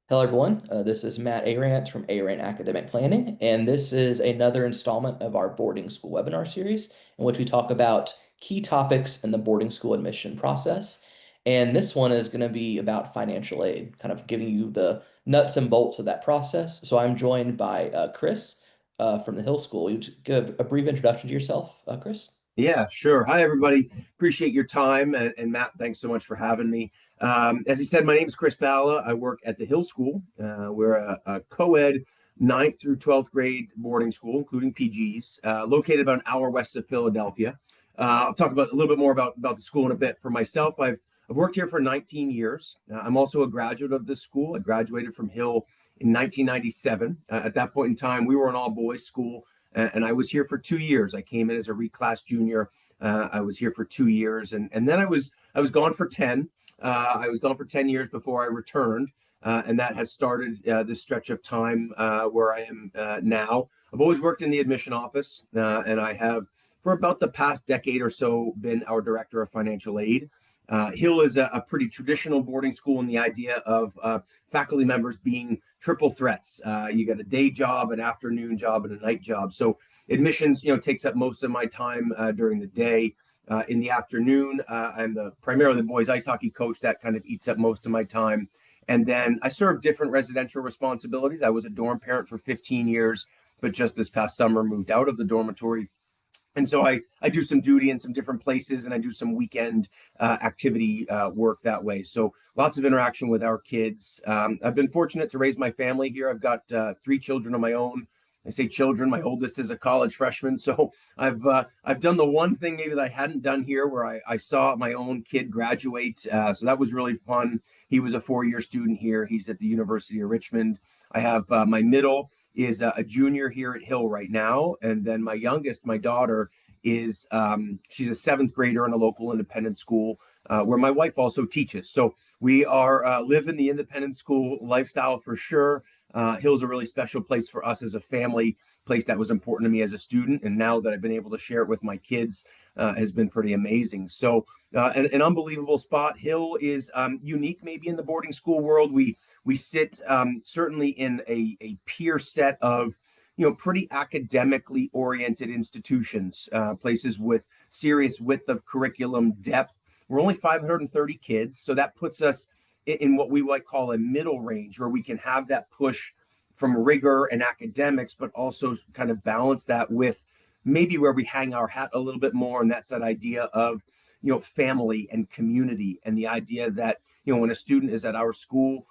Hello, everyone. This is Matt Arant from Arant Academic Planning, and this is another installment of our boarding school webinar series in which we talk about key topics in the boarding school admission process. And this one is going to be about financial aid, kind of giving you the nuts and bolts of that process. So I'm joined by Chris from the Hill School. You give a brief introduction to yourself, Chris? Yeah, sure. Hi, everybody. Appreciate your time. And Matt, thanks so much for having me. As he said, my name is Chris Bala. I work at the Hill School. We're a co-ed ninth through 12th grade boarding school, including PGs, located about an hour west of Philadelphia. I'll talk about a little bit more about the school in a bit. For myself, I've worked here for 19 years. I'm also a graduate of this school. I graduated from Hill in 1997. At that point in time, we were an all-boys school and I was here for 2 years. I came in as a reclass junior. I was here for 2 years, and then I was gone for 10. I was gone for 10 years before I returned, and that has started this stretch of time where I am now. I've always worked in the admission office, and I have for about the past decade or so been our director of financial aid. Hill is a pretty traditional boarding school in the idea of faculty members being triple threats. You got a day job, an afternoon job, and a night job. So admissions, takes up most of my time during the day. In the afternoon, I'm primarily the boys ice hockey coach. That kind of eats up most of my time. And then I serve different residential responsibilities. I was a dorm parent for 15 years, but just this past summer moved out of the dormitory, and so I do some duty in some different places, and I do some weekend activity work that way. So lots of interaction with our kids. I've been fortunate to raise my family here. I've got three children of my own. I say children. My oldest is a college freshman, so I've done the one thing maybe that I hadn't done here, where I saw my own kid graduate. So that was really fun. He was a 4-year student here. He's at the University of Richmond. I have my middle is a junior here at Hill right now. And then my youngest, my daughter, is she's a seventh grader in a local independent school where my wife also teaches. So we are live in the independent school lifestyle for sure. Hill's a really special place for us as a family, place that was important to me as a student. And now that I've been able to share it with my kids, has been pretty amazing. So an unbelievable spot. Hill is unique maybe in the boarding school world. We sit certainly in a peer set of pretty academically oriented institutions, places with serious width of curriculum depth. We're only 530 kids, so that puts us in what we might call a middle range, where we can have that push from rigor and academics, but also kind of balance that with maybe where we hang our hat a little bit more. And that's that idea of family and community, and the idea that when a student is at our school,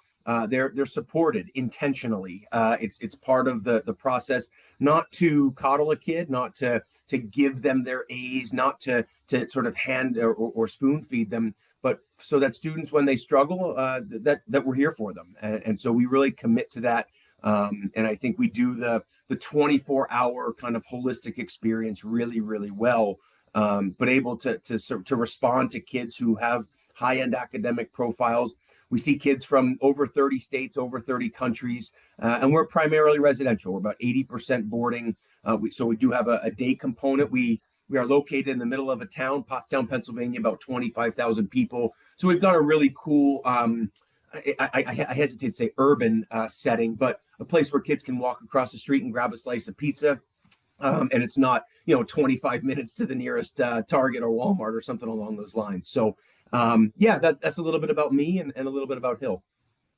they're supported intentionally. It's part of the process, not to coddle a kid, not to give them their A's, not to sort of hand or spoon feed them, but so that students, when they struggle, that we're here for them. And so we really commit to that. And I think we do the 24-hour kind of holistic experience really, really well, but able to respond to kids who have high-end academic profiles. We see kids from over 30 states, over 30 countries, and we're primarily residential. We're about 80% boarding. So we do have a day component. We are located in the middle of a town, Pottstown, Pennsylvania, about 25,000 people. So we've got a really cool, I hesitate to say urban setting, but a place where kids can walk across the street and grab a slice of pizza. And it's not, 25 minutes to the nearest Target or Walmart or something along those lines. So yeah, that's a little bit about me and a little bit about Hill.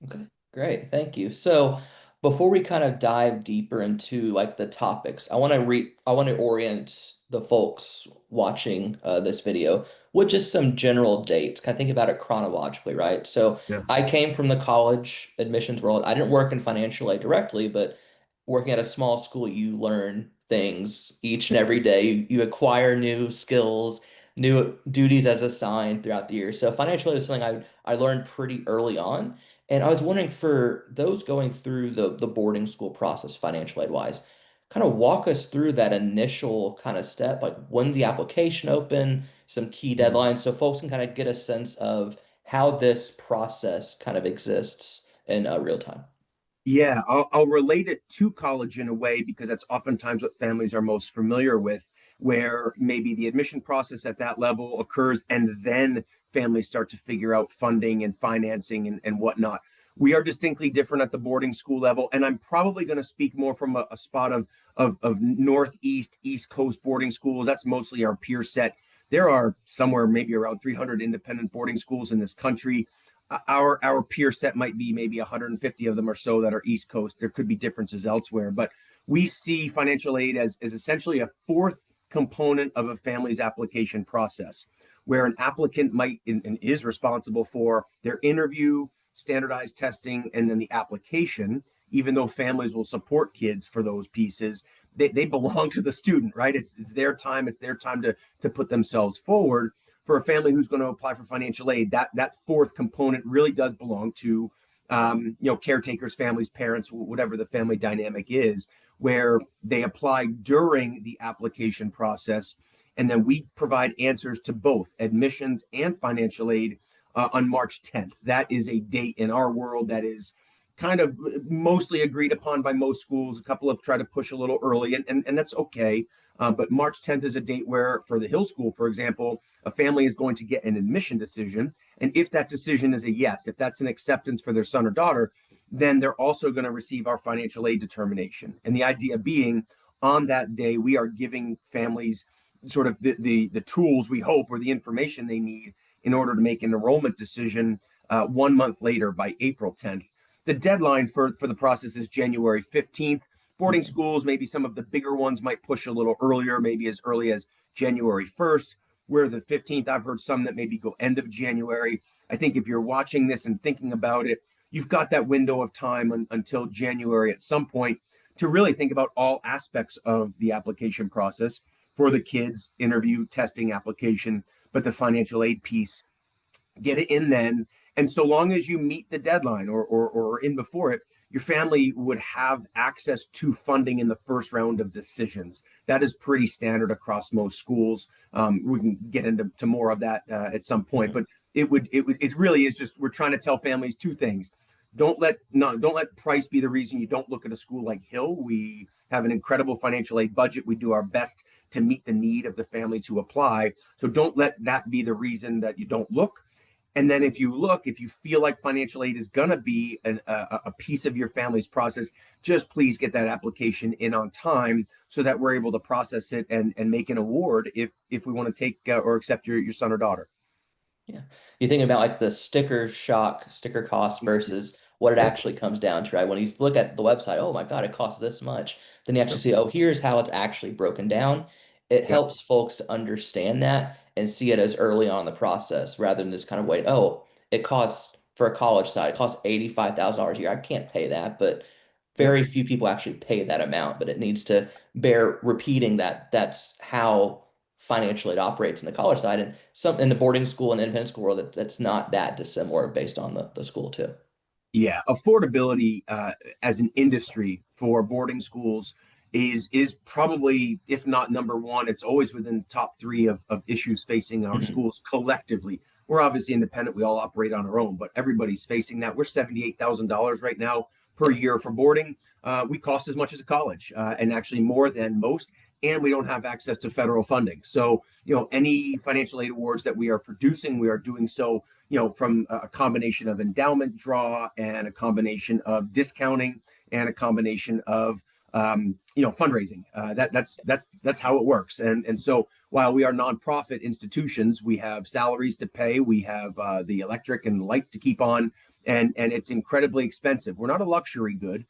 Okay, great. Thank you. So before we kind of dive deeper into like the topics, I want to orient the folks watching this video with just some general dates. Kind of think about it chronologically, right? So Yeah. I came from the college admissions world. I didn't work in financial aid directly, but working at a small school, you learn things each and every day. You acquire new skills, new duties as assigned throughout the year. So financial aid is something I learned pretty early on. And I was wondering, for those going through the boarding school process, financial aid wise, kind of walk us through that initial kind of step, like when the application open, some key Mhm. deadlines, so folks can kind of get a sense of how this process kind of exists in real time. Yeah, I'll relate it to college in a way because that's oftentimes what families are most familiar with, where maybe the admission process at that level occurs and then families start to figure out funding and financing and whatnot. We are distinctly different at the boarding school level, and I'm probably going to speak more from a spot of Northeast, East Coast boarding schools. That's mostly our peer set. There are somewhere maybe around 300 independent boarding schools in this country. Our peer set might be maybe 150 of them or so that are East Coast. There could be differences elsewhere, but we see financial aid as essentially a fourth component of a family's application process, where an applicant might and is responsible for their interview, standardized testing, and then the application. Even though families will support kids for those pieces, they belong to the student, right? It's their time. It's their time to put themselves forward. For a family who's going to apply for financial aid, that fourth component really does belong to caretakers, families, parents, whatever the family dynamic is, where they apply during the application process, and then we provide answers to both admissions and financial aid on March 10th. That is a date in our world that is kind of mostly agreed upon by most schools. A couple have tried to push a little early, and that's okay. But March 10th is a date where, for the Hill School, for example, a family is going to get an admission decision. And if that decision is a yes, if that's an acceptance for their son or daughter, then they're also going to receive our financial aid determination. And the idea being, on that day, we are giving families sort of the tools, we hope, or the information they need in order to make an enrollment decision 1 month later by April 10th. The deadline for the process is January 15th. Boarding schools, maybe some of the bigger ones might push a little earlier, maybe as early as January 1st. Where the 15th, I've heard some that maybe go end of January. I think if you're watching this and thinking about it, you've got that window of time until January at some point to really think about all aspects of the application process for the kids, interview, testing, application, but the financial aid piece, get it in then. And so long as you meet the deadline or in before it, your family would have access to funding in the first round of decisions. That is pretty standard across most schools. We can get into more of that at some point, but it really is just, we're trying to tell families two things. Don't let price be the reason you don't look at a school like Hill. We have an incredible financial aid budget. We do our best to meet the need of the families who apply. So don't let that be the reason that you don't look. And then if you feel like financial aid is going to be a piece of your family's process, just please get that application in on time so that we're able to process it and make an award if we want to take or accept your son or daughter. Yeah. You think about like the sticker shock, sticker cost versus what it Yep. actually comes down to, right? When you look at the website, oh my God, it costs this much. Then you actually Yep. see, oh, here's how it's actually broken down. It Yep. helps folks to understand that and see it as early on in the process rather than just kind of wait, oh, it costs for a college side, it costs $85,000 a year. I can't pay that, but Yep. very few people actually pay that amount, but it needs to bear repeating that that's how financially it operates in the college side and some in the boarding school and independent school world that's not that dissimilar based on the school too. Yeah, affordability as an industry for boarding schools is probably, if not number one, it's always within the top three of issues facing our Mhm. schools collectively. We're obviously independent; we all operate on our own, but everybody's facing that. We're $78,000 right now per Yeah. year for boarding. We cost as much as a college, and actually more than most. And we don't have access to federal funding. So, any financial aid awards that we are producing, we are doing so from a combination of endowment draw and a combination of discounting and a combination of fundraising. That's how it works. And so while we are nonprofit institutions, we have salaries to pay, we have the electric and lights to keep on, and it's incredibly expensive. We're not a luxury good.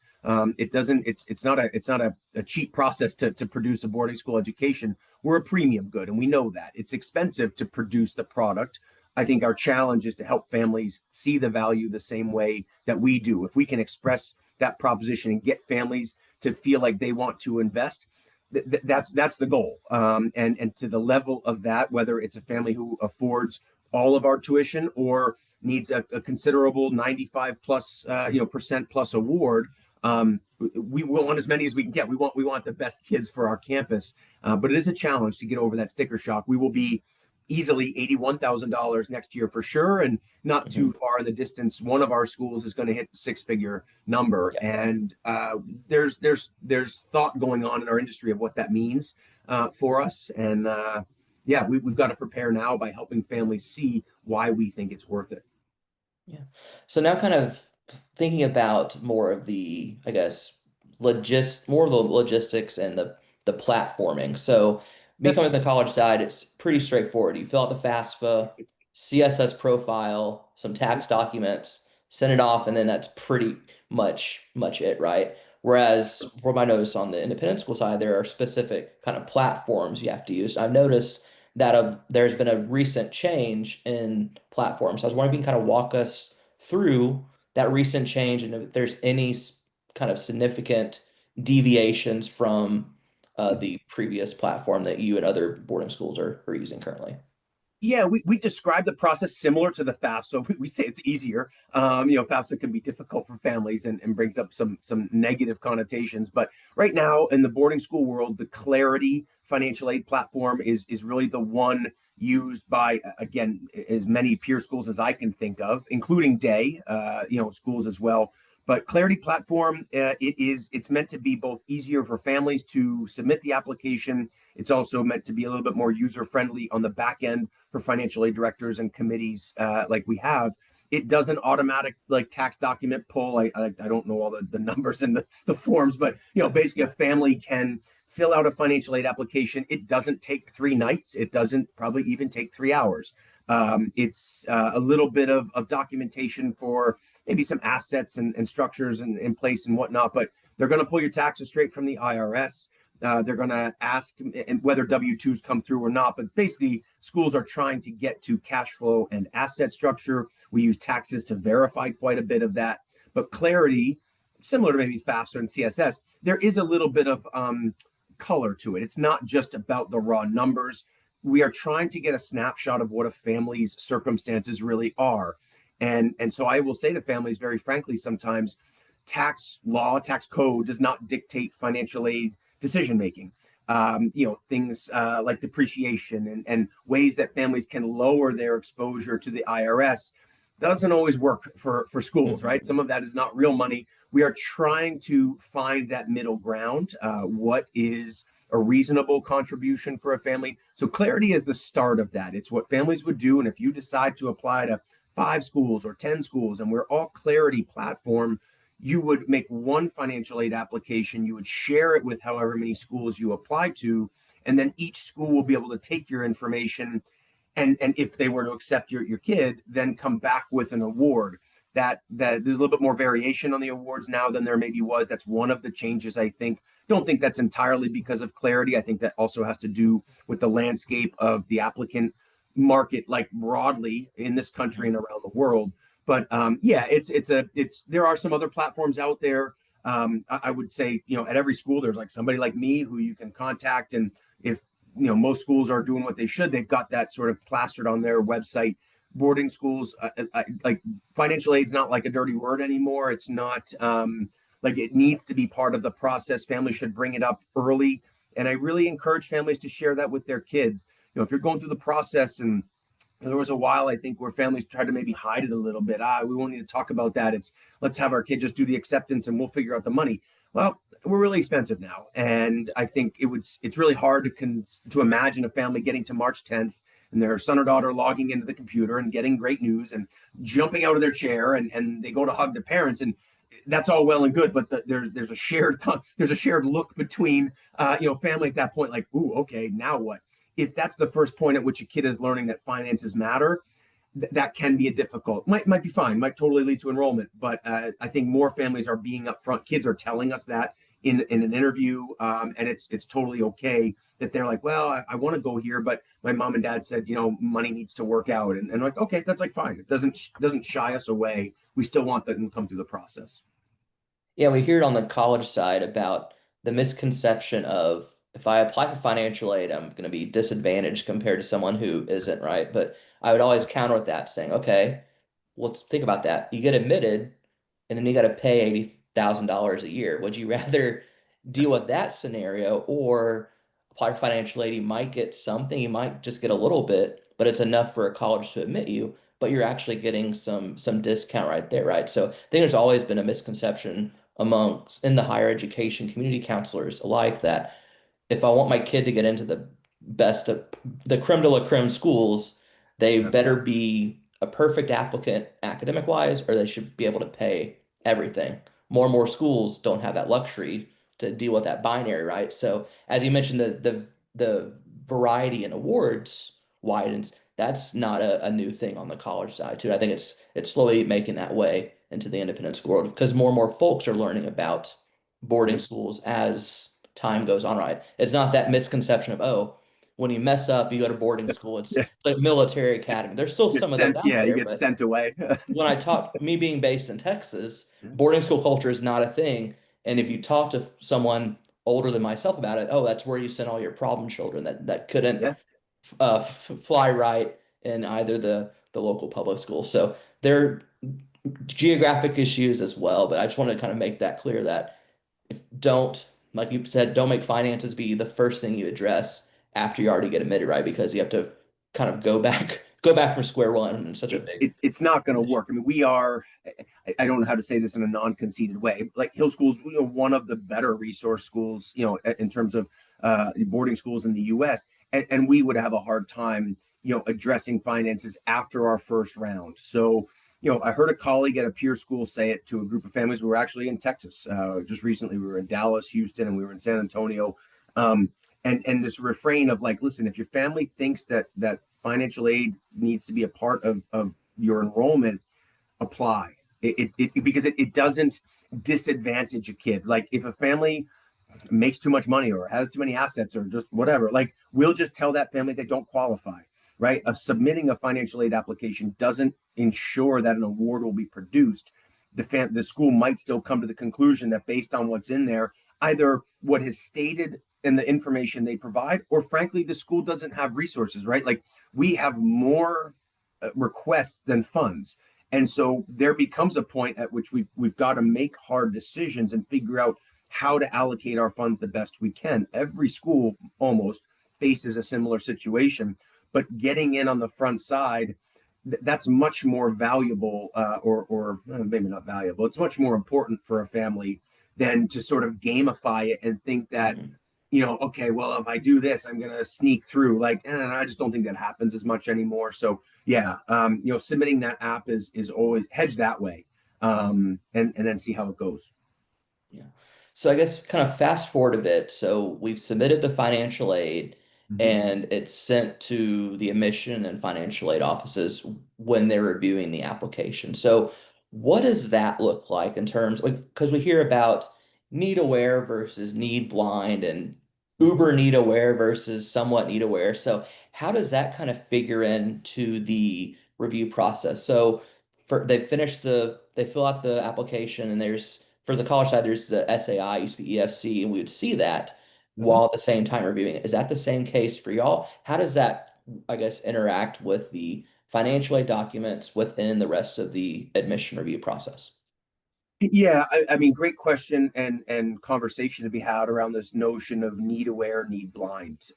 It doesn't. It's not a cheap process to produce a boarding school education. We're a premium good, and we know that it's expensive to produce the product. I think our challenge is to help families see the value the same way that we do. If we can express that proposition and get families to feel like they want to invest, that's the goal. And to the level of that, whether it's a family who affords all of our tuition or needs a considerable 95 plus percent plus award, we want as many as we can get. We want the best kids for our campus, but it is a challenge to get over that sticker shock. We will be easily $81,000 next year for sure, and not too Mhm. far in the distance, one of our schools is going to hit the six-figure number. Yeah. And there's thought going on in our industry of what that means for us. And yeah, we've got to prepare now by helping families see why we think it's worth it. Yeah. So now kind of thinking about more of I guess, more of the logistics and the platforming. So me Yep. coming to the college side, it's pretty straightforward. You fill out the FAFSA, CSS profile, some tax documents, send it off, and then that's pretty much it, right? Whereas for my notice on the independent school side, there are specific kind of platforms you have to use. I've noticed that there's been a recent change in platforms. So I was wondering if you can kind of walk us through that recent change and if there's any kind of significant deviations from the previous platform that you and other boarding schools are using currently. Yeah, we describe the process similar to the FAFSA. We say it's easier. FAFSA can be difficult for families and brings up some negative connotations. But right now in the boarding school world, the Clarity financial aid platform is really the one used by, again, as many peer schools as I can think of, including day schools as well. But Clarity platform, it's meant to be both easier for families to submit the application. It's also meant to be a little bit more user friendly on the back end for financial aid directors and committees like we have. It does an automatic like tax document pull. I don't know all the numbers and the forms, but basically a family can fill out a financial aid application. It doesn't take 3 nights. It doesn't probably even take 3 hours. It's a little bit of documentation for maybe some assets and structures in place and whatnot, but they're going to pull your taxes straight from the IRS. They're going to ask whether W-2s come through or not. But basically, schools are trying to get to cash flow and asset structure. We use taxes to verify quite a bit of that. But Clarity, similar to maybe FAFSA and CSS, there is a little bit of color to it. It's not just about the raw numbers. We are trying to get a snapshot of what a family's circumstances really are. And so I will say to families very frankly, sometimes tax law, tax code does not dictate financial aid decision making. Things like depreciation and ways that families can lower their exposure to the IRS doesn't always work for schools, right? Mhm. Some of that is not real money. We are trying to find that middle ground. What is a reasonable contribution for a family? So Clarity is the start of that. It's what families would do. And if you decide to apply to 5 schools or 10 schools, and we're all Clarity platform, you would make one financial aid application, you would share it with however many schools you apply to, and then each school will be able to take your information and if they were to accept your kid, then come back with an award. That there's a little bit more variation on the awards now than there maybe was. That's one of the changes, I think. Don't think that's entirely because of Clarity. I think that also has to do with the landscape of the applicant market, like broadly in this country and around the world. But yeah, it's there are some other platforms out there. I would say at every school there's like somebody like me who you can contact, and if most schools are doing what they should, they've got that sort of plastered on their website. Boarding schools, like financial aid's not like a dirty word anymore. It's not like it needs to be part of the process. Families should bring it up early, and I really encourage families to share that with their kids. If you're going through the process and there was a while I think where families tried to maybe hide it a little bit. We won't need to talk about that. It's let's have our kid just do the acceptance and we'll figure out the money. Well, we're really expensive now, and I think it's really hard to imagine a family getting to March 10th and their son or daughter logging into the computer and getting great news and jumping out of their chair and they go to hug their parents, and that's all well and good, but there's a shared look between family at that point, like, ooh, okay, now what? If that's the first point at which a kid is learning that finances matter, that can be a difficult. Might be fine. Might totally lead to enrollment. But I think more families are being upfront. Kids are telling us that in an interview, and it's totally okay that they're like, well, I want to go here, but my mom and dad said, money needs to work out, and like, okay, that's like fine. It doesn't shy us away. We still want them to come through the process. Yeah, we hear it on the college side about the misconception of if I apply for financial aid, I'm going to be disadvantaged compared to someone who isn't, right? But I would always counter with that saying, okay, well, let's think about that. You get admitted and then you got to pay $80,000 a year. Would you rather deal with that scenario or apply for financial aid? You might get something, you might just get a little bit, but it's enough for a college to admit you, but you're actually getting some discount right there, right? So I think there's always been a misconception amongst in the higher education community counselors alike that if I want my kid to get into the best of the creme de la creme schools, they Yeah. better be a perfect applicant academic wise, or they should be able to pay everything. More and more schools don't have that luxury to deal with that binary, right? So as you mentioned, the variety in awards widens. That's not a new thing on the college side too. I think it's slowly making that way into the independent school world because more and more folks are learning about boarding Yep. schools as time goes on, right? It's not that misconception of, oh, when you mess up, you go to boarding school. It's Yeah. the military academy. There's still Get some of those sent. out Yeah, you there, get but sent away. when I talk, me being based in Texas, Yeah. boarding school culture is not a thing. And if you talk to someone older than myself about it, oh, that's where you sent all your problem children that couldn't Yeah. fly right in either the local public school. So there are geographic issues as well. But I just want to kind of make that clear that if don't, like you said, don't make finances be the first thing you address after you already get admitted, right? Because you have to kind of go back from square one in such a big It's not going to condition. work. I mean, we are. I don't know how to say this in a non-conceited way. Like Hill School's, one of the better resource schools, in terms of boarding schools in the U.S. And we would have a hard time, addressing finances after our first round. So, I heard a colleague at a peer school say it to a group of families. We were actually in Texas just recently. We were in Dallas, Houston, and we were in San Antonio. And this refrain of like, listen, if your family thinks that financial aid needs to be a part of your enrollment, apply because it doesn't disadvantage a kid. Like if a family makes too much money or has too many assets or just whatever, like we'll just tell that family they don't qualify, right? Submitting a financial aid application doesn't ensure that an award will be produced. The school might still come to the conclusion that based on what's in there, either what is stated in the information they provide, or frankly, the school doesn't have resources, right? Like we have more requests than funds. And so there becomes a point at which we've got to make hard decisions and figure out how to allocate our funds the best we can. Every school almost faces a similar situation, but getting in on the front side, that's much more valuable, or maybe not valuable. It's much more important for a family than to sort of gamify it and think that, Mhm. okay, well, if I do this, I'm gonna sneak through. Like, I just don't think that happens as much anymore. So yeah, submitting that app is always hedge that way, and then see how it goes. Yeah. So I guess kind of fast forward a bit. So we've submitted the financial aid Mhm. and it's sent to the admission and financial aid offices when they're reviewing the application. So what does that look like in terms, because we hear about need aware versus need blind and Mhm. uber need aware versus somewhat need aware. So how does that kind of figure into the review process? So they fill out the application and there's for the college side, there's the SAI, used to be EFC, and we would see that Mhm. while at the same time reviewing it. Is that the same case for y'all? How does that, I guess, interact with the financial aid documents within the rest of the admission review process? Yeah, I mean, great question and conversation to be had around this notion of need aware, need blind.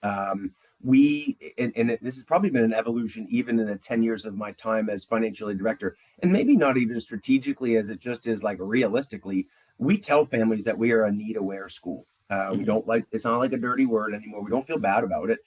This has probably been an evolution even in the 10 years of my time as financial aid director, and maybe not even strategically as it just is like realistically. We tell families that we are a need aware school. We Mhm. don't like it's not like a dirty word anymore. We don't feel bad about it.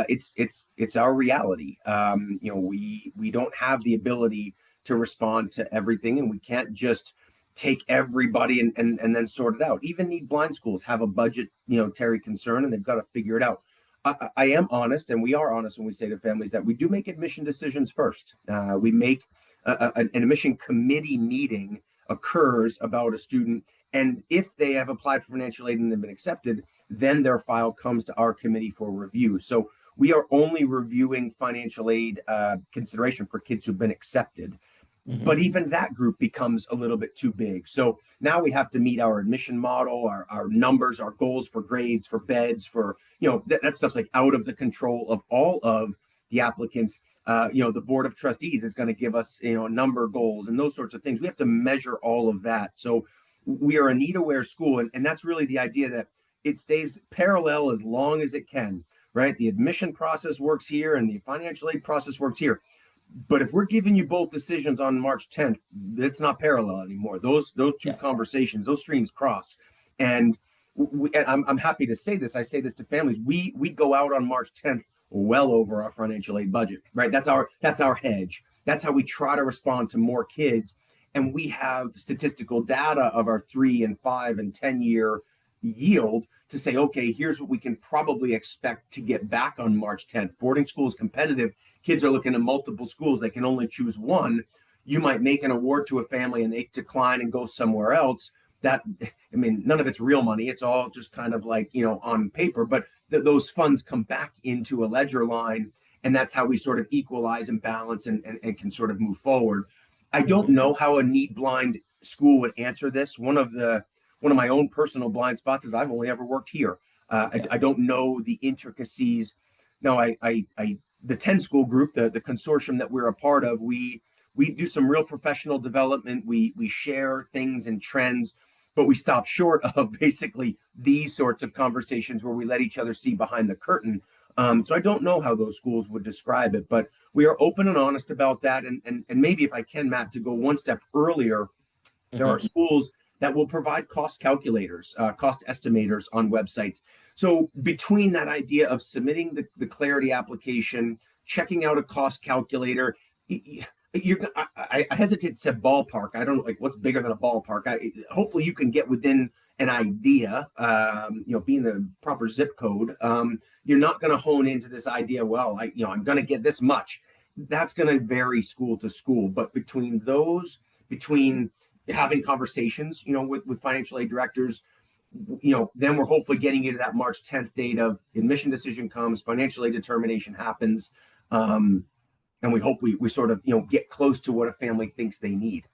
It's our reality. We don't have the ability to respond to everything, and we can't just take everybody and then sort it out. Even need blind schools have a budget, Terry concern, and they've got to figure it out. I am honest, and we are honest when we say to families that we do make admission decisions first. We make an admission committee meeting occurs about a student, and if they have applied for financial aid and they've been accepted, then their file comes to our committee for review. So we are only reviewing financial aid consideration for kids who've been accepted, but Mhm. even that group becomes a little bit too big. So now we have to meet our admission model, our numbers, our goals for grades, for beds, for, that stuff's like out of the control of all of the applicants. The board of trustees is going to give us, number goals and those sorts of things. We have to measure all of that. So we are a need aware school. And that's really the idea that it stays parallel as long as it can, right? The admission process works here and the financial aid process works here, but if we're giving you both decisions on March 10th, it's not parallel anymore. Those two Yeah. conversations, those streams cross. And I'm happy to say this. I say this to families. We go out on March 10th well over our financial aid budget, right? That's our hedge. That's how we try to respond to more kids. and we have statistical data of our 3 and 5 and 10 year yield to say, okay, here's what we can probably expect to get back on March 10th. Boarding school is competitive. Kids are looking at multiple schools. They can only choose one. You might make an award to a family and they decline and go somewhere else. That, I mean, none of it's real money. It's all just kind of like, on paper, but those funds come back into a ledger line. And that's how we sort of equalize and balance and can sort of move forward. I don't know how a need blind school would answer this. One of my own personal blind spots is I've only ever worked here. Yeah. I don't know the intricacies. No, the 10 school group, the consortium that we're a part of, we do some real professional development. We share things and trends, but we stop short of basically these sorts of conversations where we let each other see behind the curtain. So I don't know how those schools would describe it, but we are open and honest about that. And maybe if I can, Matt, to go one step earlier, there are Hmm. schools that will provide cost calculators, cost estimators on websites. So between that idea of submitting the Clarity application, checking out a cost calculator, I hesitate to say ballpark. I don't know, like what's bigger than a ballpark. Hopefully you can get within an idea, being the proper zip code. You're not going to hone into this idea. Well, I'm going to get this much. That's going to vary school to school. But between having conversations, with financial aid directors, then we're hopefully getting you to that March 10th date of admission decision comes, financial aid determination happens, and we hope we sort of get close to what a family thinks they need.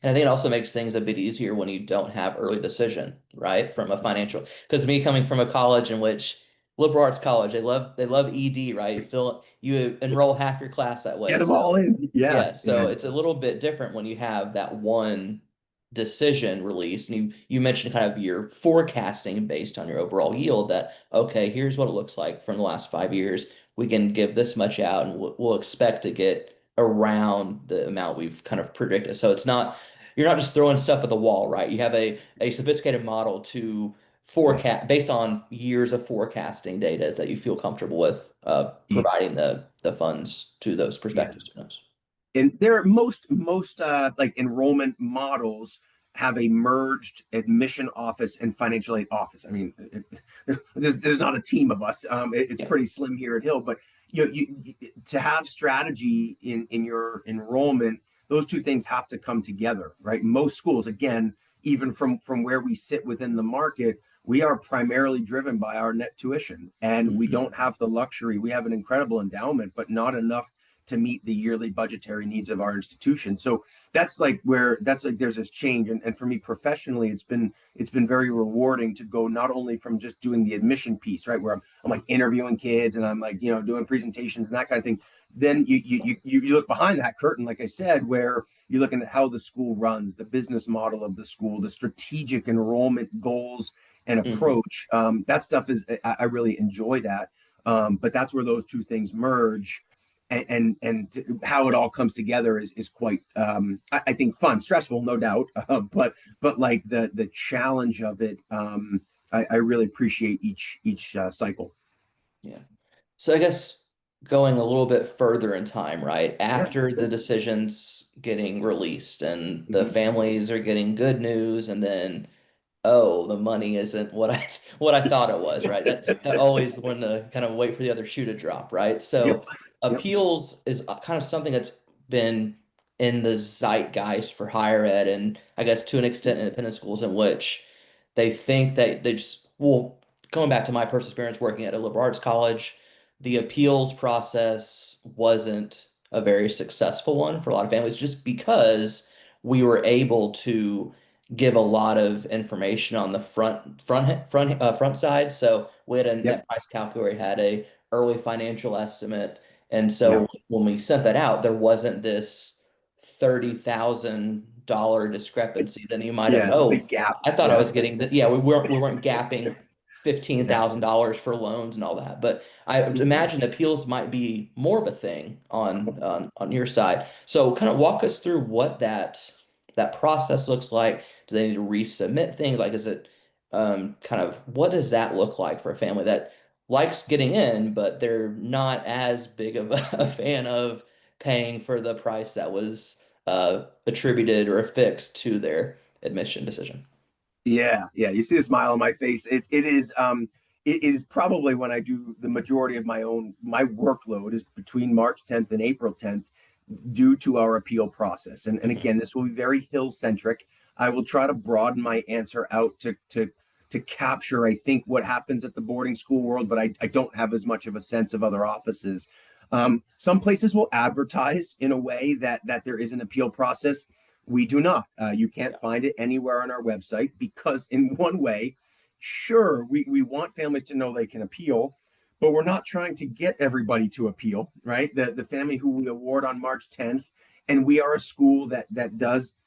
And I think it also makes things a bit easier when you don't have early decision, right? From a financial, because me coming from a college in which liberal arts college, they love ED, right? You enroll half your class that Get way. them So all in. Yeah, yeah, yeah, so it's a little bit different when you have that one decision release. And you mentioned kind of your forecasting based on your overall yield that, okay, here's what it looks like from the last 5 years. We can give this much out and we'll expect to get around the amount we've kind of predicted. So you're not just throwing stuff at the wall, right? You have a sophisticated model to forecast based on years of forecasting data that you feel comfortable with providing the funds to those yeah. prospective students. And there are most like enrollment models have a merged admission office and financial aid office. I mean, there's not a team of us. It's Yeah. pretty slim here at Hill, but to have strategy in your enrollment, those two things have to come together, right? Most schools, again, even from where we sit within the market, we are primarily driven by our net tuition, and we Mhm. don't have the luxury. We have an incredible endowment, but not enough to meet the yearly budgetary needs of our institution. So that's like there's this change. And for me professionally, it's been very rewarding to go not only from just doing the admission piece, right, where I'm like interviewing kids and I'm like, doing presentations and that kind of thing. Then you look behind that curtain, like I said, where you're looking at how the school runs, the business model of the school, the strategic enrollment goals and Mhm. approach. That stuff I really enjoy that. But that's where those two things merge, and how it all comes together is quite I think fun, stressful, no doubt, but like the challenge of it, I really appreciate each cycle. Yeah. So I guess going a little bit further in time, right? Yeah, After the sure. decisions getting released and the Mm-hmm. families are getting good news and then oh, the money isn't what I what I thought it was, right? That always when to kind of wait for the other shoe to drop, right? Yep, So yep, appeals is kind of something that's been in the zeitgeist for higher ed and I guess to an extent independent schools in which they think that they just well, going back to my personal experience working at a liberal arts college, the appeals process wasn't a very successful one for a lot of families just because we were able to give a lot of information on the front side. So we had a yep, net price calculator, had a early financial estimate, and yeah, so when we sent that out, there wasn't this $30,000 discrepancy. Then you might have, yeah. The oh, big gap. I thought I Yeah, was getting that. Yeah, we weren't gapping fifteen yeah. thousand dollars for loans and all that. But I would Mhm. imagine appeals might be more of a thing on your side. So kind of walk us through what that process looks like. Do they need to resubmit things? Like, is it kind of what does that look like for a family that likes getting in, but they're not as big of a fan of paying for the price that was attributed or affixed to their admission decision. Yeah, yeah. You see a smile on my face. It is probably when I do the majority of my workload is between March 10th and April 10th due to our appeal process. And Mhm. again, this will be very Hill centric. I will try to broaden my answer out to capture, I think, what happens at the boarding school world, but I don't have as much of a sense of other offices. Some places will advertise in a way that there is an appeal process. We do not. You can't Yeah. find it anywhere on our website because, in one way, sure, we want families to know they can appeal, but we're not trying to get everybody to appeal, right? The family who we award on March 10th, and we are a school that does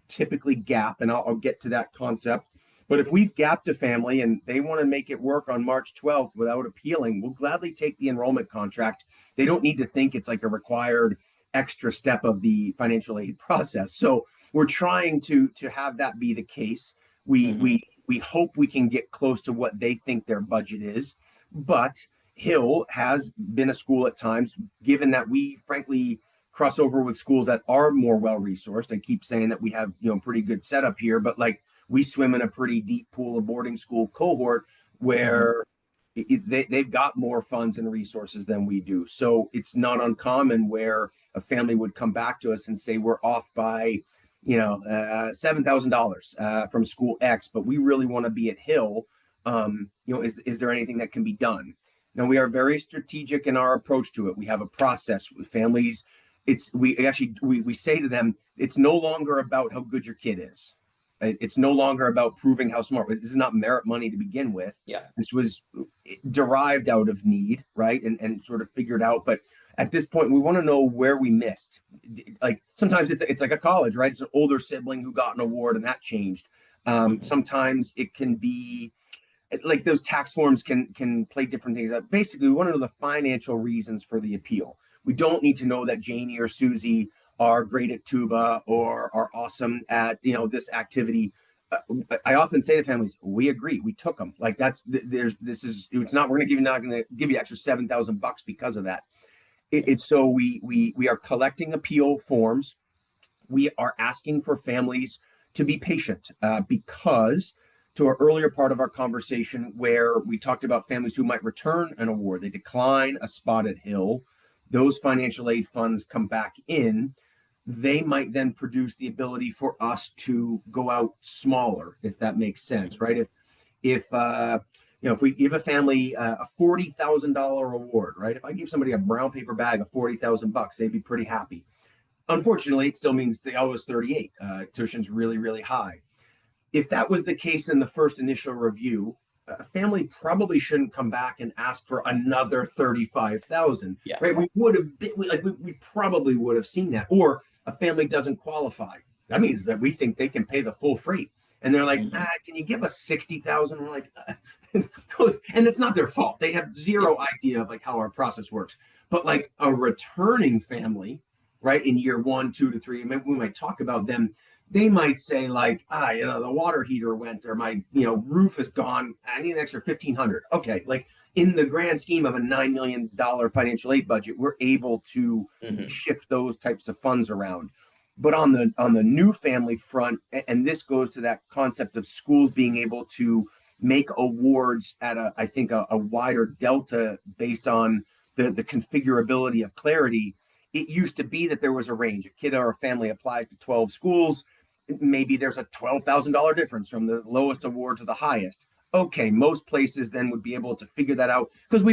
typically gap, and I'll get to that concept. But if we've gapped a family and they want to make it work on March 12th without appealing, we'll gladly take the enrollment contract. They don't need to think it's like a required extra step of the financial aid process. So we're trying to have that be the case. We Mhm. we we hope we can get close to what they think their budget is, but Hill has been a school at times, given that we frankly cross over with schools that are more well resourced. I keep saying that we have pretty good setup here, but like we swim in a pretty deep pool of boarding school cohort Mhm. where they've got more funds and resources than we do. So it's not uncommon where a family would come back to us and say we're off by $7,000 from school X, but we really want to be at Hill. Is there anything that can be done? Now we are very strategic in our approach to it. We have a process with families. We say to them, it's no longer about how good your kid is. It's no longer about proving how smart. This is not merit money to begin with. Yeah. This was derived out of need, right? And sort of figured out. But at this point, we want to know where we missed. Like sometimes it's like a college, right? It's an older sibling who got an award and that changed. Mhm. Sometimes it can be like those tax forms can play different things. Basically, we want to know the financial reasons for the appeal. We don't need to know that Janie or Susie are great at tuba or are awesome at this activity. I often say to families, we agree, we took them. Like it's not we're going to give you not going to give you extra $7,000 because of that. It's so we are collecting appeal forms. We are asking for families to be patient because to our earlier part of our conversation where we talked about families who might return an award, they decline a spot at Hill, those financial aid funds come back in. They might then produce the ability for us to go out smaller, if that makes sense, Mhm. right? If we give a family a $40,000 award, right? If I give somebody a brown paper bag of $40,000, they'd be pretty happy. Unfortunately, it still means they owe us 38. Tuition's really, really high. If that was the case in the first initial review, a family probably shouldn't come back and ask for another 35,000, Yeah. right? We would have been, we probably would have seen that. Or a family doesn't qualify. That means that we think they can pay the full freight. And they're like, Mhm. can you give us 60,000? We're like, those, and it's not their fault. They have Yeah. zero idea of like how our process works. But like a returning family, right, in year 1, 2 to 3, maybe we might talk about them. They might say like, the water heater went, or my roof is gone. I need an extra 1,500. Okay, like in the grand scheme of a $9 million financial aid budget, we're able to Mhm. shift those types of funds around. But on the new family front, and this goes to that concept of schools being able to make awards at I think a wider delta based on the configurability of clarity. It used to be that there was a range. A kid or a family applies to 12 schools. Maybe there's a $12,000 difference from the lowest award to the highest. Okay, most places then would be able to figure that out because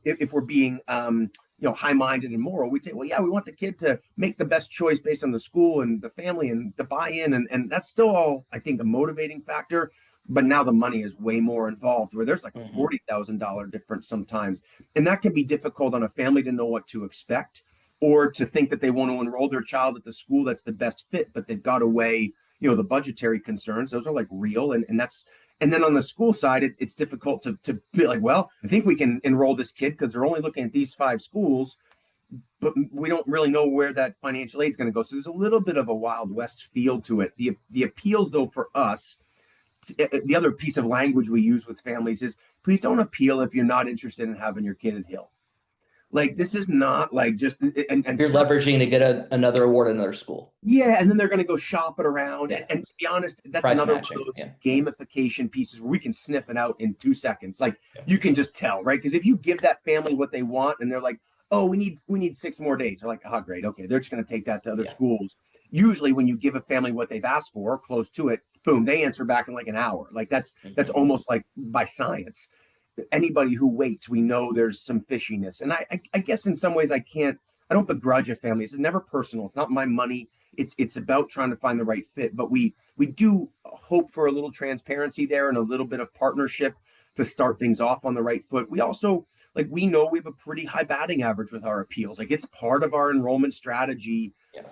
if we're being high-minded and moral, we'd say, well, yeah, we want the kid to make the best choice based on the school and the family and the buy-in, and that's still all I think a motivating factor. But now the money is way more involved, where there's like a Mhm. $40,000 difference sometimes, and that can be difficult on a family to know what to expect or to think that they want to enroll their child at the school that's the best fit, but they've got to weigh the budgetary concerns. Those are like real, and that's and then on the school side, it's difficult to be like, well, I think we can enroll this kid because they're only looking at these 5 schools, but we don't really know where that financial aid is going to go. So there's a little bit of a Wild West feel to it. The appeals, though, for us, the other piece of language we use with families is please don't appeal if you're not interested in having your kid at Hill. Like this is not like just and You're some leveraging to get another award at another school. yeah, and then they're going to go shop it around. Yeah. And to be honest, that's Price another one of matching. those Yeah. gamification pieces where we can sniff it out in 2 seconds. Like Yeah. you can just tell, right? Because if you give that family what they want and they're like, oh, we need 6 more days. They're like, oh, great. Okay. They're just going to take that to other Yeah. schools. Usually when you give a family what they've asked for, close to it, boom, they answer back in like an hour. Like that's Hmm. almost like by science. Anybody who waits, we know there's some fishiness. And I guess in some ways I don't begrudge a family. It's never personal. It's not my money. It's about trying to find the right fit. But we do hope for a little transparency there and a little bit of partnership to start things off on the right foot. We also like we know we have a pretty high batting average with our appeals. Like it's part of our enrollment strategy Yeah.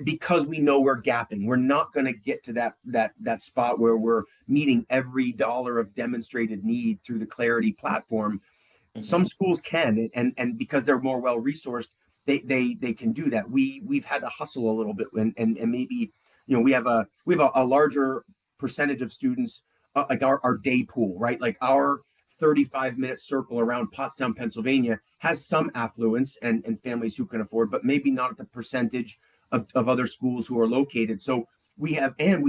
because we know we're gapping. We're not going to get to that spot where we're meeting every dollar of demonstrated need through the Clarity platform. Some Hmm. schools can, and because they're more well resourced, they can do that. We've had to hustle a little bit, and maybe we have a larger percentage of students like our day pool, right? Like our 35-minute circle around Pottstown, Pennsylvania has some affluence and families who can afford, but maybe not at the percentage of other schools who are located. So we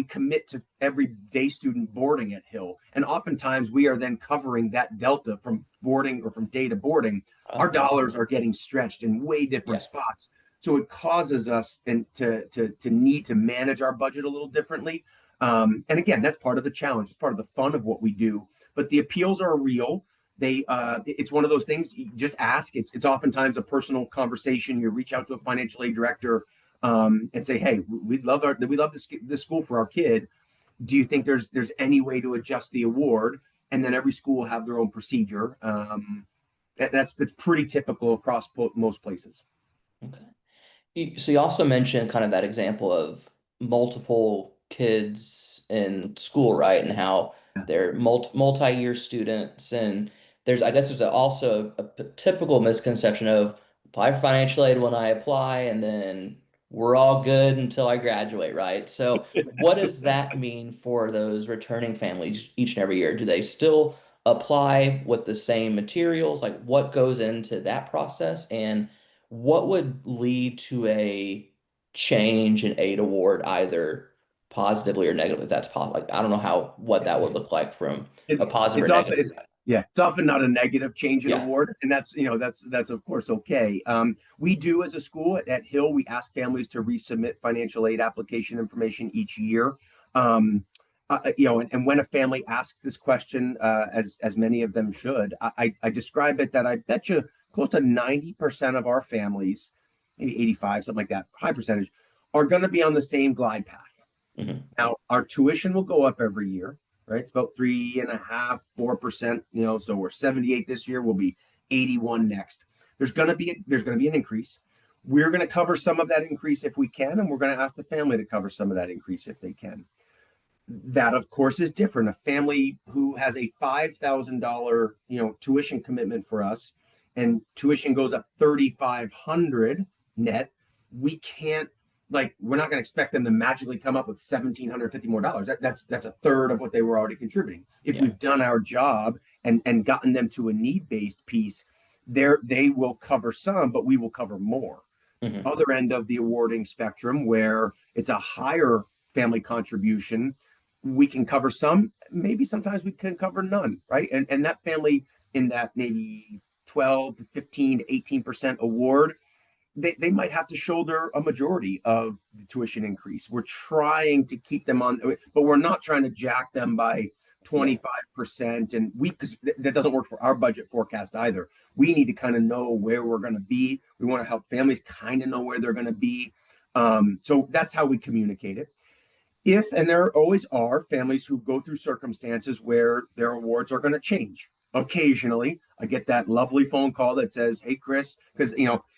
commit to every day student boarding at Hill. And oftentimes we are then covering that delta from boarding or from day to boarding. Our Oh, dollars are getting stretched in way different yeah. spots. So it causes us to need to manage our budget a little differently. And again, that's part of the challenge. It's part of the fun of what we do. But the appeals are real. It's one of those things. You just ask. It's oftentimes a personal conversation. You reach out to a financial aid director and say, "Hey, we love this school for our kid. Do you think there's any way to adjust the award?" And then every school will have their own procedure. That's pretty typical across most places. Okay. So you also mentioned kind of that example of multiple kids in school, right? And how they're multi-year students. And I guess also a typical misconception of apply for financial aid when I apply, and then we're all good until I graduate, right? So what does that mean for those returning families each and every year? Do they still apply with the same materials? Like what goes into that process? And what would lead to a change in aid award, either positively or negatively? If that's possible. Like I don't know what that would look like from a it's positive it's or often negative it's side. yeah, it's often not a negative change in Yeah. award, and that's of course okay. We do as a school at Hill, we ask families to resubmit financial aid application information each year. And when a family asks this question, as many of them should, I describe it that I bet you close to 90% of our families, maybe 85, something like that, high percentage, are going to be on the same glide path. Hmm. Now, our tuition will go up every year, right? It's about 3.5, 4%. So we're 78 this year. We'll be 81 next. There's going to be an increase. We're going to cover some of that increase if we can, and we're going to ask the family to cover some of that increase if they can. That, of course, is different. A family who has a $5,000 tuition commitment for us, and tuition goes up 3,500 net, we can't we're not going to expect them to magically come up with $1,750 more dollars. That's a third of what they were already contributing. If Yeah. we've done our job and gotten them to a need based piece, they will cover some, but we will cover more. Hmm. Other end of the awarding spectrum, where it's a higher family contribution, we can cover some. Maybe sometimes we can cover none, right? And that family in that maybe 12 to 15 to 18% award, they might have to shoulder a majority of the tuition increase. We're trying to keep them on, but we're not trying to jack them by Yeah. 25%. And because that doesn't work for our budget forecast either. We need to kind of know where we're going to be. We want to help families kind of know where they're going to be. So that's how we communicate it. And there always are families who go through circumstances where their awards are going to change. Occasionally, I get that lovely phone call that says, "Hey, Chris," because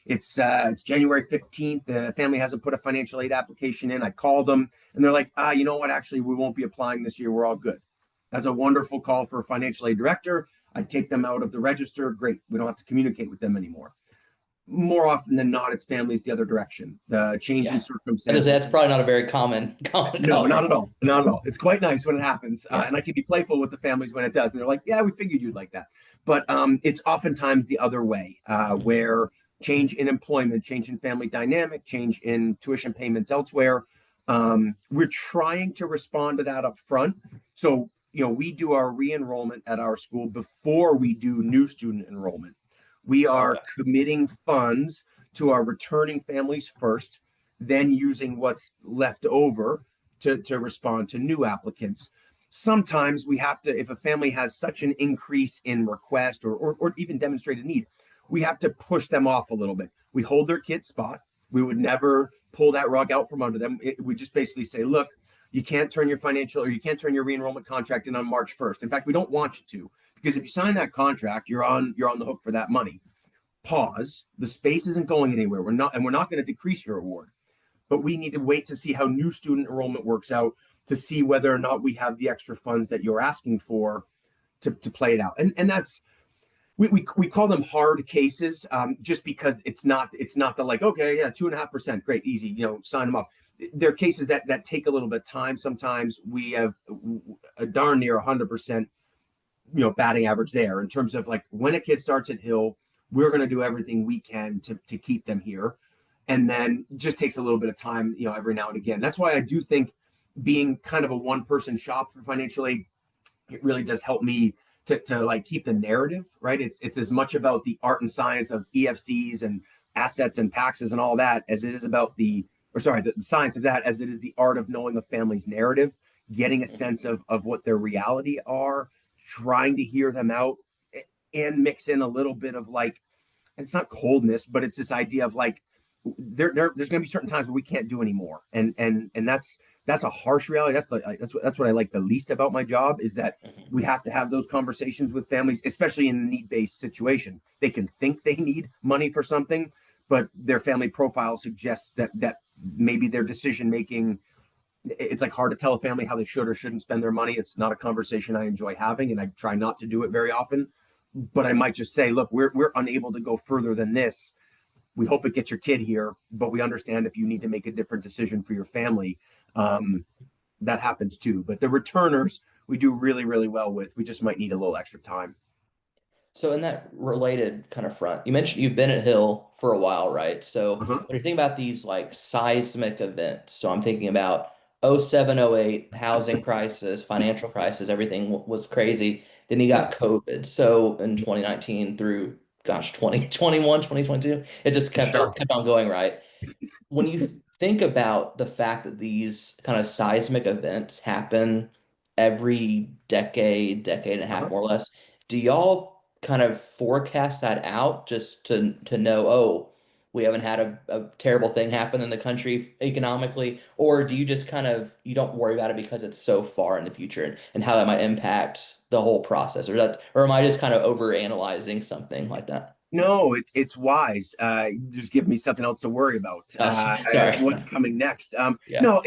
it's January 15th. The family hasn't put a financial aid application in. I called them, and they're like, "You know what? Actually, we won't be applying this year. We're all good." That's a wonderful call for a financial aid director. I take them out of the register. Great, we don't have to communicate with them anymore. more often than not, it's families the other direction. The change in Yeah. As I say, circumstances. that's probably not a very common No, not comment. at all. Not at all. It's quite nice when it happens. Yeah. And I can be playful with the families when it does. And they're like, yeah, we figured you'd like that. But it's oftentimes the other way, Mhm. where change in employment, change in family dynamic, change in tuition payments elsewhere. We're trying to respond to that up front. So, we do our re-enrollment at our school before we do new student enrollment. We are Okay. committing funds to our returning families first, then using what's left over to respond to new applicants. Sometimes we have to, if a family has such an increase in request or even demonstrated need, we have to push them off a little bit. We hold their kid's spot. We would never pull that rug out from under them. We just basically say, look, you can't turn your financial or you can't turn your re-enrollment contract in on March 1st. In fact, we don't want you to, because if you sign that contract, you're on the hook for that money. Pause. The space isn't going anywhere. We're not going to decrease your award, but we need to wait to see how new student enrollment works out to see whether or not we have the extra funds that you're asking for to play it out. And that's we call them hard cases, just because it's not the like, okay, yeah, 2.5%, great, easy, sign them up. They're cases that take a little bit of time. Sometimes we have a darn near 100% batting average there in terms of like when a kid starts at Hill, we're going to do everything we can to keep them here, and then just takes a little bit of time, every now and again. That's why I do think being kind of a one person shop for financial aid, it really does help me to like keep the narrative right. It's as much about the art and science of EFCs and assets and taxes and all that as it is about the science of that as it is the art of knowing a family's narrative, getting a sense of what their reality are, trying to hear them out, and mix in a little bit of like, it's not coldness, but it's this idea of like there's going to be certain times where we can't do anymore, and that's a harsh reality. That's what I like the least about my job is that Mhm. we have to have those conversations with families, especially in a need-based situation. They can think they need money for something, but their family profile suggests that maybe their decision making, it's like hard to tell a family how they should or shouldn't spend their money. It's not a conversation I enjoy having, and I try not to do it very often. But I might just say, look, we're unable to go further than this. We hope it gets your kid here, but we understand if you need to make a different decision for your family, um, that happens too. But the returners we do really, really well with. We just might need a little extra time. So in that related kind of front, you mentioned you've been at Hill for a while, right? So Uh-huh. when you think about these like seismic events, so I'm thinking about 07, 08, housing crisis, financial crisis, everything was crazy. Then you Yeah, got COVID. So in 2019 through, gosh, 2021, 2022, it just for kept sure. it kept on going, right? When you think about the fact that these kind of seismic events happen every decade, decade and a half, Uh-huh. more or less, do y'all kind of forecast that out just to know, oh, we haven't had a terrible thing happen in the country economically, or do you just kind of you don't worry about it because it's so far in the future and how that might impact the whole process, or am I just kind of over analyzing something like that? No, it's wise. Just give me something else to worry about. Sorry. What's coming next? Yeah. No,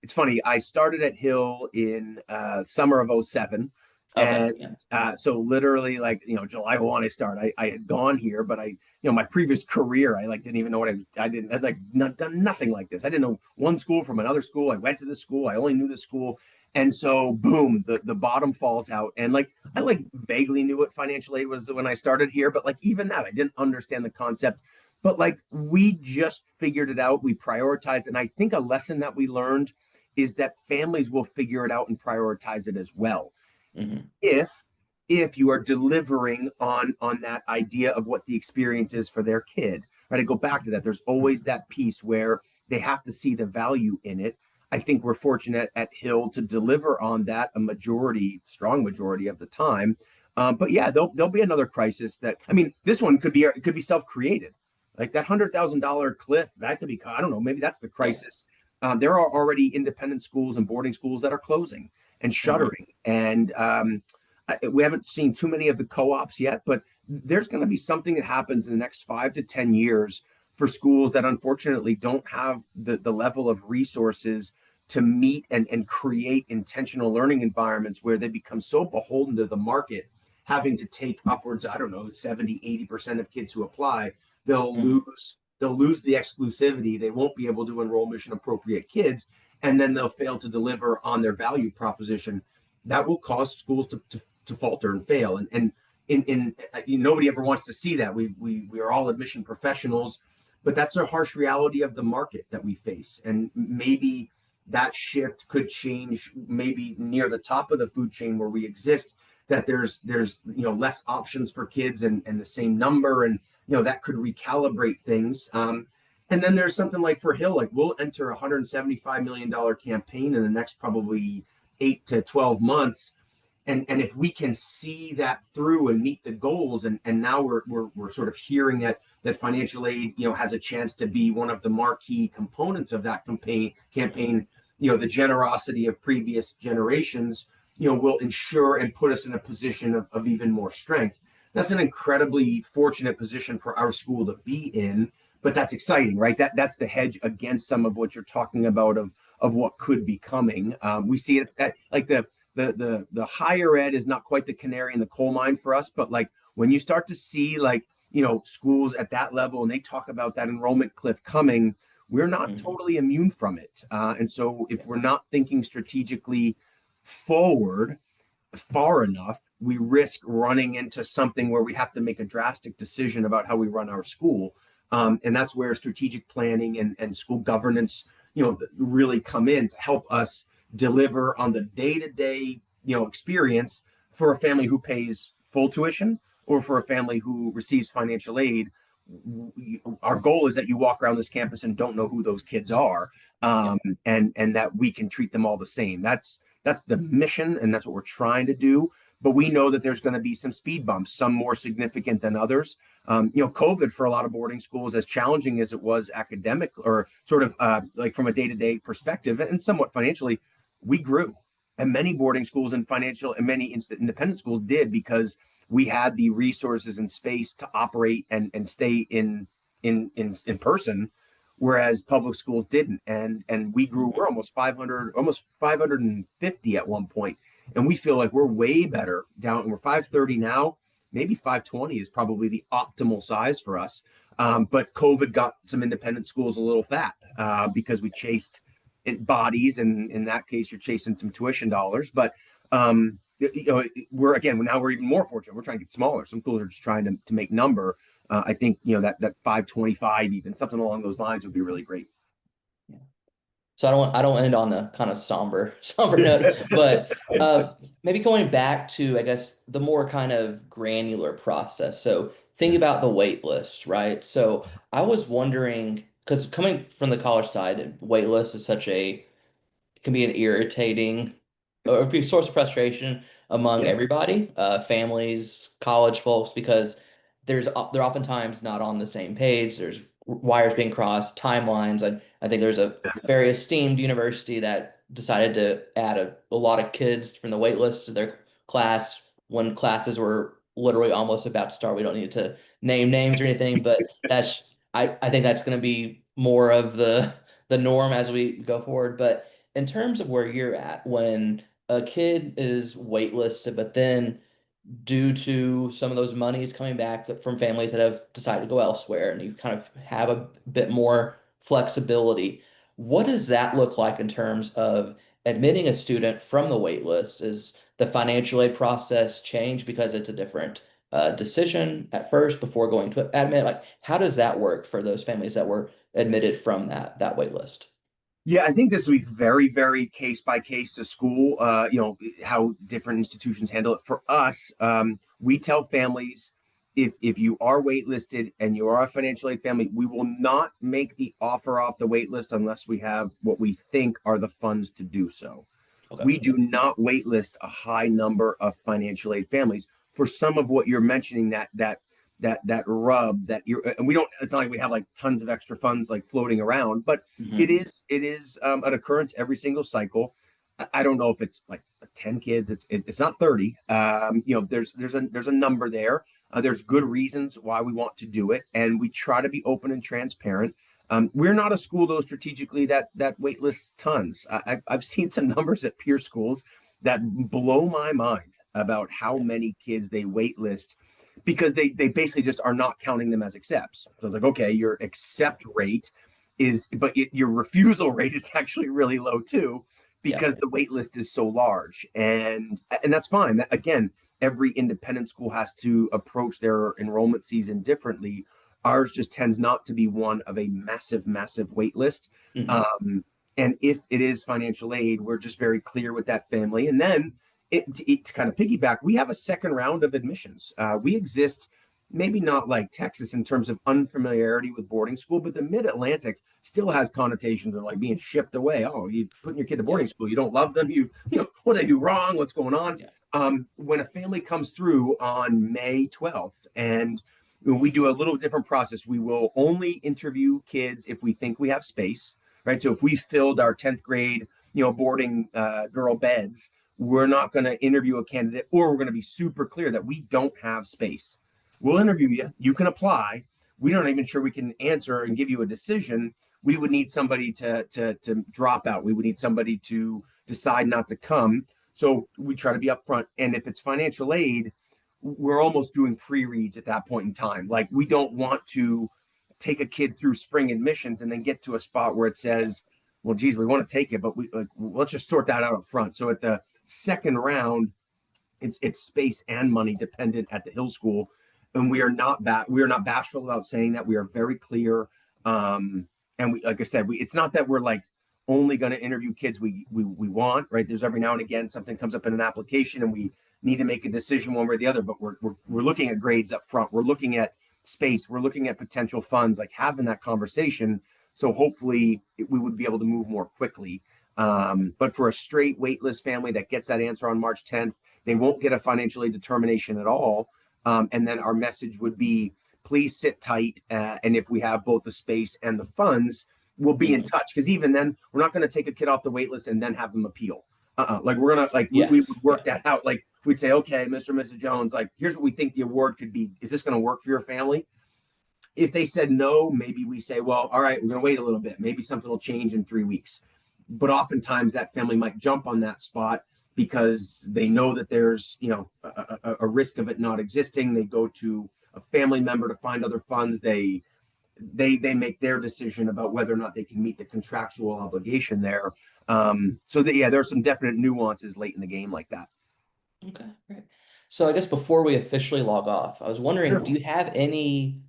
it's funny. I started at Hill in summer of '07, Okay. and Yeah. so literally like July 1 I start. I had gone here, but my previous career I like didn't even know what I didn't I'd like not done nothing like this. I didn't know one school from another school. I went to the school. I only knew the school, and so boom, the bottom falls out, and like I like vaguely knew what financial aid was when I started here, but like even that, I didn't understand the concept. But like we just figured it out. We prioritized, and I think a lesson that we learned is that families will figure it out and prioritize it as well. Hmm. If you are delivering on that idea of what the experience is for their kid, right? I go back to that. There's always that piece where they have to see the value in it. I think we're fortunate at Hill to deliver on that a strong majority of the time. But yeah, there'll be another crisis that I mean, this one could be self-created, like that $100,000 cliff. That could be, I don't know, maybe that's the Yeah. crisis. There are already independent schools and boarding schools that are closing and Hmm. shuttering, and we haven't seen too many of the co-ops yet, but there's going to be something that happens in the next 5 to 10 years for schools that unfortunately don't have the level of resources to meet and create intentional learning environments where they become so beholden to the market having to take upwards, I don't know, 70, 80% of kids who apply, they'll Mhm. lose they'll lose the exclusivity. They won't be able to enroll mission appropriate kids, and then they'll fail to deliver on their value proposition. That will cause schools to falter and fail. And nobody ever wants to see that. We are all admission professionals, but that's a harsh reality of the market that we face. And maybe that shift could change maybe near the top of the food chain where we exist, that there's less options for kids and the same number, and that could recalibrate things. And then there's something like for Hill, like we'll enter a $175 million campaign in the next probably 8 to 12 months, and if we can see that through and meet the goals, and now we're sort of hearing that financial aid has a chance to be one of the marquee components of that campaign. The generosity of previous generations will ensure and put us in a position of even more strength. That's an incredibly fortunate position for our school to be in, but that's exciting, right? That's the hedge against some of what you're talking about of what could be coming. We see it at, like the higher ed is not quite the canary in the coal mine for us, but like when you start to see like schools at that level and they talk about that enrollment cliff coming, we're not Mhm. totally immune from it. And so if Yeah. we're not thinking strategically forward far enough, we risk running into something where we have to make a drastic decision about how we run our school. And that's where strategic planning and school governance, really come in to help us deliver on the day-to-day, experience for a family who pays full tuition or for a family who receives financial aid. Our goal is that you walk around this campus and don't know who those kids are, Yeah. and that we can treat them all the same. That's the mission, and that's what we're trying to do. But we know that there's going to be some speed bumps, some more significant than others. COVID for a lot of boarding schools, as challenging as it was academic or sort of like from a day-to-day perspective and somewhat financially, we grew. And many boarding schools and financial and many independent schools did because we had the resources and space to operate and stay in person, whereas public schools didn't. And we grew. Mhm. We're almost 500, almost 550 at one point, and we feel like we're way better down. And we're 530 now. Maybe 520 is probably the optimal size for us. But COVID got some independent schools a little fat because we chased bodies, and in that case, you're chasing some tuition dollars. But we're even more fortunate. We're trying to get smaller. Some schools are just trying to make number. I think that 525, even something along those lines, would be really great. Yeah. So I don't end on a kind of somber somber note, but maybe going back to I guess the more kind of granular process. So think Yeah, about the wait list, right? So I was wondering because coming from the college side, wait list is such a it can be an irritating or be a source of frustration among yeah, everybody, families, college folks, because they're oftentimes not on the same page. There's wires being crossed, timelines. I think there's a very esteemed university that decided to add a lot of kids from the wait list to their class when classes were literally almost about to start. We don't need to name names or anything, but I think that's going to be more of the norm as we go forward. But in terms of where you're at, when a kid is waitlisted, but then due to some of those monies coming back from families that have decided to go elsewhere, and you kind of have a bit more flexibility, what does that look like in terms of admitting a student from the wait list? Is the financial aid process change because it's a different decision at first before going to admit? Like, how does that work for those families that were admitted from that wait list? yeah. I think this will be very, very case by case to school. How different institutions handle it. For us, we tell families if you are waitlisted and you are a financial aid family, we will not make the offer off the wait list unless we have what we think are the funds to do so. Okay. We do not waitlist a high number of financial aid families for some of what you're mentioning, that rub that you're, and we don't, it's not like we have like tons of extra funds like floating around, but it Hmm. is it is an occurrence every single cycle. I don't know if it's like 10 kids. It's not 30. There's a number there. There's good reasons why we want to do it, and we try to be open and transparent. We're not a school though strategically that waitlists tons. I've seen some numbers at peer schools that blow my mind. about how many kids they waitlist because they basically just are not counting them as accepts. So it's like, okay, your accept rate is, but your refusal rate is actually really low too, Yeah. because the wait list is so large, and that's fine. That, again, every independent school has to approach their enrollment season differently. Ours just tends not to be one of a massive wait list. Hmm. Um, and if it is financial aid, we're just very clear with that family. And then to kind of piggyback, we have a second round of admissions. We exist, maybe not like Texas in terms of unfamiliarity with boarding school, but the Mid Atlantic still has connotations of like being shipped away. Oh, you putting your kid to Yeah. boarding school, you don't love them, you know what they do wrong, what's going on. Yeah. When a family comes through on May 12th, and we do a little different process, we will only interview kids if we think we have space, right? So if we filled our 10th grade, boarding girl beds, we're not going to interview a candidate, or we're going to be super clear that we don't have space. We'll interview you. You can apply. We're not even sure we can answer and give you a decision. We would need somebody to drop out. We would need somebody to decide not to come. So we try to be upfront. And if it's financial aid, we're almost doing pre-reads at that point in time. Like, we don't want to take a kid through spring admissions and then get to a spot where it says, well, geez, we want to take it, but we like, let's just sort that out up front. So at the second round, it's space and money dependent at the Hill School, and we are not bashful about saying that. We are very clear, and we, like I said, we, it's not that we're like only going to interview kids we want, right? There's every now and again something comes up in an application and we need to make a decision one way or the other, but we're looking at grades up front. We're looking at space. We're looking at potential funds, like having that conversation. So hopefully we would be able to move more quickly. But for a straight waitlist family that gets that answer on March 10th, they won't get a financial aid determination at all. And then our message would be, please sit tight. And if we have both the space and the funds, we'll be in Hmm. touch. Because even then, we're not going to take a kid off the wait list and then have them appeal. Like, we're going to, like, Yeah. we would work Yeah. that out. Like, we'd say, okay, Mr. and Mrs. Jones, like, here's what we think the award could be. Is this going to work for your family? If they said no, maybe we say, well, all right, we're going to wait a little bit. Maybe something will change in 3 weeks. But oftentimes that family might jump on that spot because they know that there's, a risk of it not existing. They go to a family member to find other funds. They make their decision about whether or not they can meet the contractual obligation there. So that, yeah, there are some definite nuances late in the game like that. Okay, great. So I guess before we officially log off, I was wondering, do Sure. you have any,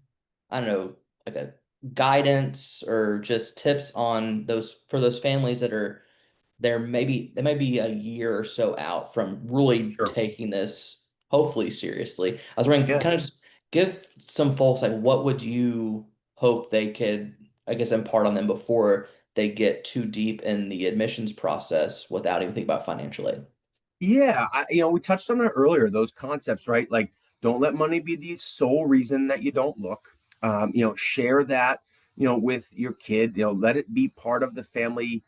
I don't know, like a guidance or just tips on those for those families that are there, maybe they may be a year or so out from really Sure. taking this hopefully seriously. I was wondering, Yeah. kind of just give some folks like what would you hope they could, I guess, impart on them before they get too deep in the admissions process without even thinking about financial aid. Yeah, we touched on it earlier, those concepts, right? Like, don't let money be the sole reason that you don't look. Share that, with your kid. Let it be part of the family,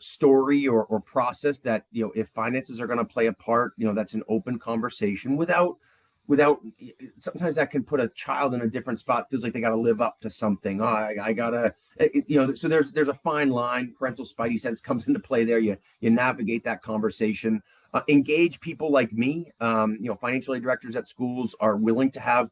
story or process that, if finances are going to play a part, that's an open conversation without sometimes that can put a child in a different spot. Feels like they got to live up to something. Oh, I gotta, so there's a fine line. Parental spidey sense comes into play there. You navigate that conversation. Engage people like me. Financial aid directors at schools are willing to have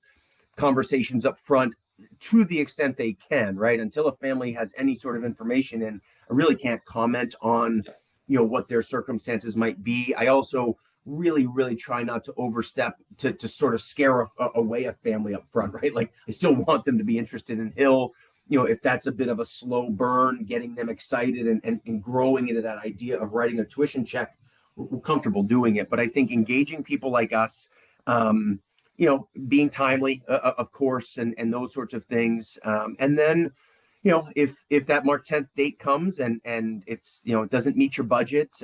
conversations up front to the extent they can, right? Until a family has any sort of information, and I really can't comment on, what their circumstances might be. I also really try not to overstep to sort of scare away a family up front, right? Like, I still want them to be interested in Hill. If that's a bit of a slow burn, getting them excited and growing into that idea of writing a tuition check, we're comfortable doing it. But I think engaging people like us, being timely, of course, and those sorts of things. And then, if that March 10th date comes and it's, it doesn't meet your budget,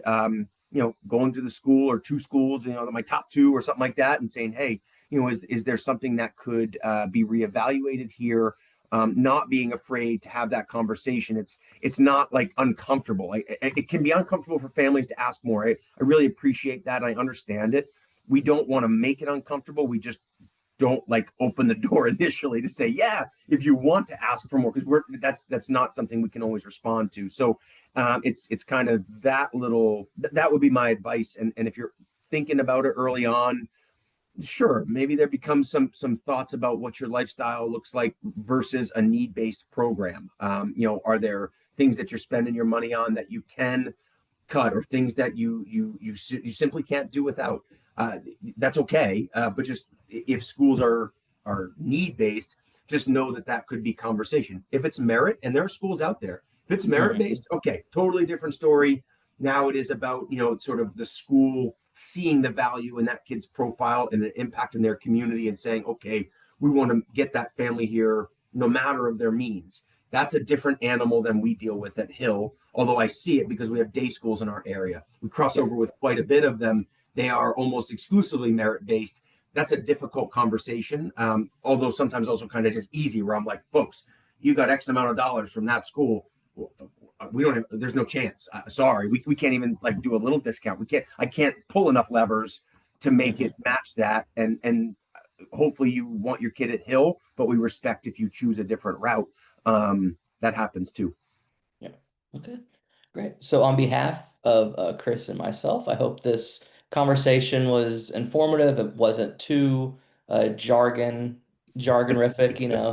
going to the school or two schools, my top two or something like that, and saying, hey, is there something that could be reevaluated here? Not being afraid to have that conversation. It's not like uncomfortable. It can be uncomfortable for families to ask more. I really appreciate that. I understand it. We don't want to make it uncomfortable. We just don't like open the door initially to say, yeah, if you want to ask for more, because that's not something we can always respond to. So it's kind of that would be my advice. And if you're thinking about it early on, sure, maybe there becomes some thoughts about what your lifestyle looks like versus a need-based program. Are there things that you're spending your money on that you can cut, or things that you simply can't do without? Uh, that's okay, but just if schools are need based, just know that that could be conversation. If it's merit, and there are schools out there, if it's merit Mhm. based, okay, totally different story. Now it is about sort of the school seeing the value in that kid's profile and the impact in their community, and saying, okay, we want to get that family here no matter of their means. That's a different animal than we deal with at Hill, although I see it because we have day schools in our area. We cross Yeah. over with quite a bit of them. They are almost exclusively merit based. That's a difficult conversation, although sometimes also kind of just easy, where I'm like, folks, you got X amount of dollars from that school. We don't have, there's no chance. Sorry, we can't even like do a little discount. I can't pull enough levers to make Mhm. it match that. And hopefully you want your kid at Hill, but we respect if you choose a different route. That happens too. Yeah. Okay. Great. So, on behalf of Chris and myself, I hope this conversation was informative. It wasn't too jargonrific,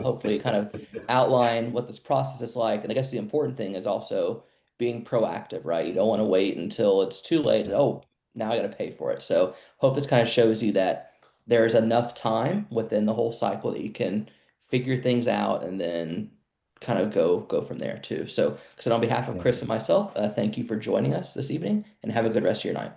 hopefully it kind of outline what this process is like. And I guess the important thing is also being proactive, right? You don't want to wait until it's too late. Oh, now I got to pay for it. So, hope this kind of shows you that there's enough time within the whole cycle that you can figure things out and then kind of go from there too. So, on behalf of Yeah. Chris and myself, thank you for joining us this evening and have a good rest of your night.